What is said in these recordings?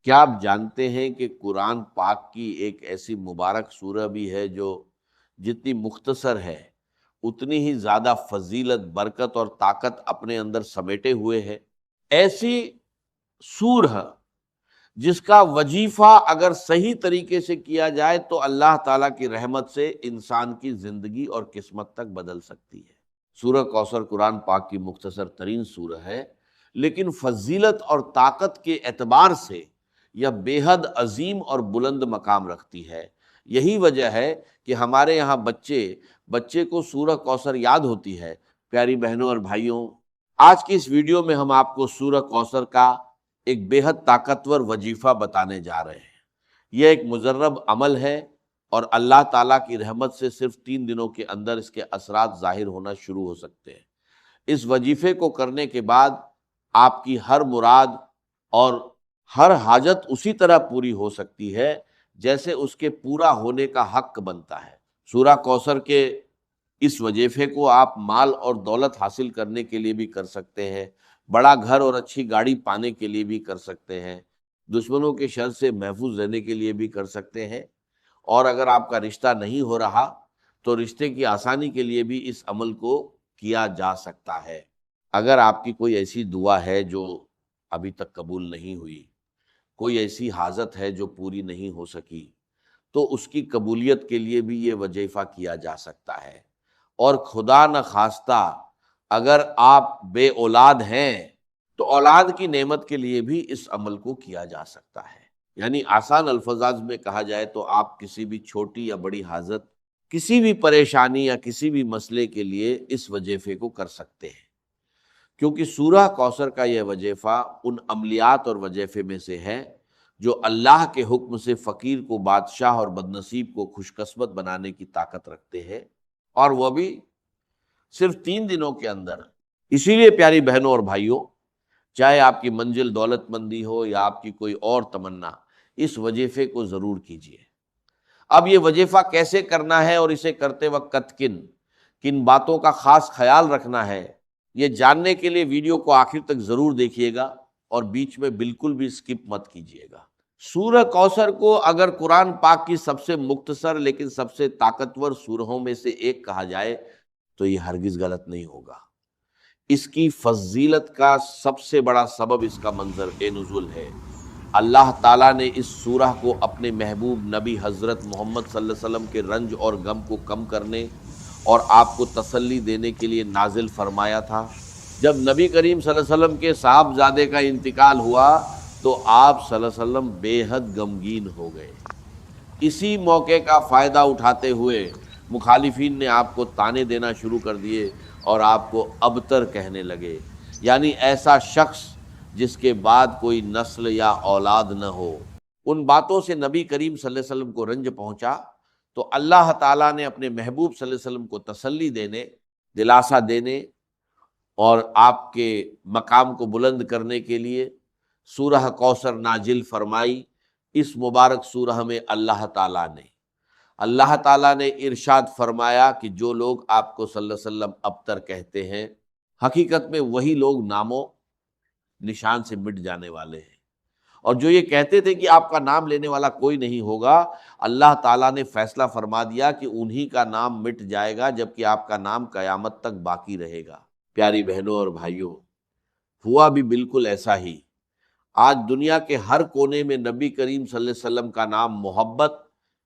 کیا آپ جانتے ہیں کہ قرآن پاک کی ایک ایسی مبارک سورہ بھی ہے جو جتنی مختصر ہے اتنی ہی زیادہ فضیلت، برکت اور طاقت اپنے اندر سمیٹے ہوئے ہے؟ ایسی سورہ جس کا وظیفہ اگر صحیح طریقے سے کیا جائے تو اللہ تعالیٰ کی رحمت سے انسان کی زندگی اور قسمت تک بدل سکتی ہے۔ سورہ کوثر قرآن پاک کی مختصر ترین سورہ ہے، لیکن فضیلت اور طاقت کے اعتبار سے یہ بے حد عظیم اور بلند مقام رکھتی ہے۔ یہی وجہ ہے کہ ہمارے یہاں بچے کو سورہ کوثر یاد ہوتی ہے۔ پیاری بہنوں اور بھائیوں، آج کی اس ویڈیو میں ہم آپ کو سورہ کوثر کا ایک بے حد طاقتور وظیفہ بتانے جا رہے ہیں۔ یہ ایک مجرب عمل ہے اور اللہ تعالیٰ کی رحمت سے صرف 3 دنوں کے اندر اس کے اثرات ظاہر ہونا شروع ہو سکتے ہیں۔ اس وظیفے کو کرنے کے بعد آپ کی ہر مراد اور ہر حاجت اسی طرح پوری ہو سکتی ہے جیسے اس کے پورا ہونے کا حق بنتا ہے۔ سورہ کوثر کے اس وظیفے کو آپ مال اور دولت حاصل کرنے کے لیے بھی کر سکتے ہیں، بڑا گھر اور اچھی گاڑی پانے کے لیے بھی کر سکتے ہیں، دشمنوں کے شر سے محفوظ رہنے کے لیے بھی کر سکتے ہیں، اور اگر آپ کا رشتہ نہیں ہو رہا تو رشتے کی آسانی کے لیے بھی اس عمل کو کیا جا سکتا ہے۔ اگر آپ کی کوئی ایسی دعا ہے جو ابھی تک قبول نہیں ہوئی، کوئی ایسی حاجت ہے جو پوری نہیں ہو سکی، تو اس کی قبولیت کے لیے بھی یہ وظیفہ کیا جا سکتا ہے۔ اور خدا نہ خواستہ اگر آپ بے اولاد ہیں تو اولاد کی نعمت کے لیے بھی اس عمل کو کیا جا سکتا ہے۔ یعنی آسان الفاظ میں کہا جائے تو آپ کسی بھی چھوٹی یا بڑی حاجت، کسی بھی پریشانی یا کسی بھی مسئلے کے لیے اس وظیفے کو کر سکتے ہیں، کیونکہ سورہ کوثر کا یہ وظیفہ ان عملیات اور وظیفے میں سے ہے جو اللہ کے حکم سے فقیر کو بادشاہ اور بدنصیب کو خوش قسمت بنانے کی طاقت رکھتے ہیں، اور وہ بھی صرف 3 دنوں کے اندر۔ اسی لیے پیاری بہنوں اور بھائیوں، چاہے آپ کی منزل دولت مندی ہو یا آپ کی کوئی اور تمنا، اس وظیفے کو ضرور کیجیے۔ اب یہ وظیفہ کیسے کرنا ہے اور اسے کرتے وقت کن باتوں کا خاص خیال رکھنا ہے، یہ جاننے کے لیے ویڈیو کو آخر تک ضرور دیکھیے گا اور بیچ میں بالکل بھی سکپ مت کیجیے گا۔ سورہ کوثر کو اگر قرآن پاک کی سب سے مختصر لیکن سب سے طاقتور سورہوں میں سے ایک کہا جائے تو یہ ہرگز غلط نہیں ہوگا۔ اس کی فضیلت کا سب سے بڑا سبب اس کا منظر نزول ہے۔ اللہ تعالیٰ نے اس سورہ کو اپنے محبوب نبی حضرت محمد صلی اللہ علیہ وسلم کے رنج اور غم کو کم کرنے اور آپ کو تسلی دینے کے لیے نازل فرمایا تھا۔ جب نبی کریم صلی اللہ علیہ وسلم کے صاحبزادے کا انتقال ہوا تو آپ صلی اللہ علیہ وسلم بے حد غمگین ہو گئے۔ اسی موقع کا فائدہ اٹھاتے ہوئے مخالفین نے آپ کو طعنے دینا شروع کر دیے اور آپ کو ابتر کہنے لگے، یعنی ایسا شخص جس کے بعد کوئی نسل یا اولاد نہ ہو۔ ان باتوں سے نبی کریم صلی اللہ علیہ وسلم کو رنج پہنچا تو اللہ تعالیٰ نے اپنے محبوب صلی اللہ علیہ وسلم کو تسلی دینے، دلاسا دینے اور آپ کے مقام کو بلند کرنے کے لیے سورہ کوثر نازل فرمائی۔ اس مبارک سورہ میں اللہ تعالیٰ نے ارشاد فرمایا کہ جو لوگ آپ کو صلی اللہ علیہ وسلم ابتر کہتے ہیں، حقیقت میں وہی لوگ نام و نشان سے مٹ جانے والے ہیں، اور جو یہ کہتے تھے کہ آپ کا نام لینے والا کوئی نہیں ہوگا، اللہ تعالیٰ نے فیصلہ فرما دیا کہ انہی کا نام مٹ جائے گا، جبکہ آپ کا نام قیامت تک باقی رہے گا۔ پیاری بہنوں اور بھائیوں، ہوا بھی بالکل ایسا ہی۔ آج دنیا کے ہر کونے میں نبی کریم صلی اللہ علیہ وسلم کا نام محبت،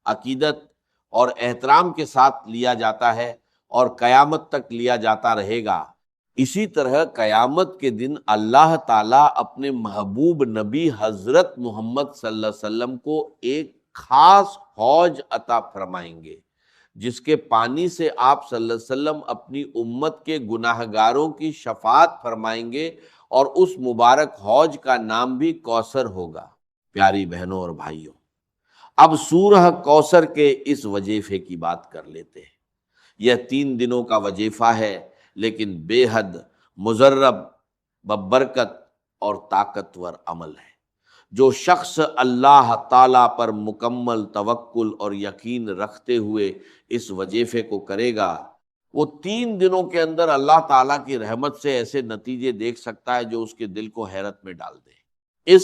عقیدت اور احترام کے ساتھ لیا جاتا ہے اور قیامت تک لیا جاتا رہے گا۔ اسی طرح قیامت کے دن اللہ تعالیٰ اپنے محبوب نبی حضرت محمد صلی اللہ علیہ وسلم کو ایک خاص حوض عطا فرمائیں گے، جس کے پانی سے آپ صلی اللہ علیہ وسلم اپنی امت کے گناہگاروں کی شفاعت فرمائیں گے، اور اس مبارک حوض کا نام بھی کوثر ہوگا۔ پیاری بہنوں اور بھائیوں، اب سورہ کوثر کے اس وظیفے کی بات کر لیتے ہیں۔ یہ 3 دنوں کا وظیفہ ہے، لیکن بے حد مجرب، ببرکت اور طاقتور عمل ہے۔ جو شخص اللہ تعالیٰ پر مکمل توکل اور یقین رکھتے ہوئے اس وظیفے کو کرے گا، وہ 3 دنوں کے اندر اللہ تعالیٰ کی رحمت سے ایسے نتیجے دیکھ سکتا ہے جو اس کے دل کو حیرت میں ڈال دے۔ اس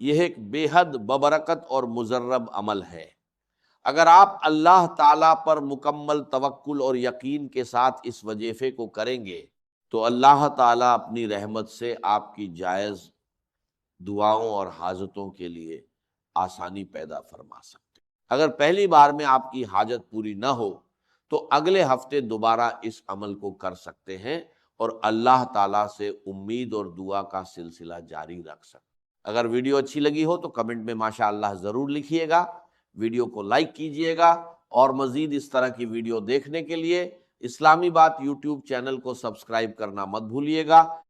یہ ایک بے حد ببرکت اور مجرب عمل ہے۔ اگر آپ اللہ تعالیٰ پر مکمل توکل اور یقین کے ساتھ اس وظیفے کو کریں گے تو اللہ تعالیٰ اپنی رحمت سے آپ کی جائز دعاؤں اور حاجتوں کے لیے آسانی پیدا فرما سکتے۔ اگر پہلی بار میں آپ کی حاجت پوری نہ ہو تو اگلے ہفتے دوبارہ اس عمل کو کر سکتے ہیں اور اللہ تعالیٰ سے امید اور دعا کا سلسلہ جاری رکھ سکتے۔ اگر ویڈیو اچھی لگی ہو تو کمنٹ میں ماشاءاللہ ضرور لکھیے گا، ویڈیو کو لائک کیجئے گا، اور مزید اس طرح کی ویڈیو دیکھنے کے لیے اسلامی بات یوٹیوب چینل کو سبسکرائب کرنا مت بھولیے گا۔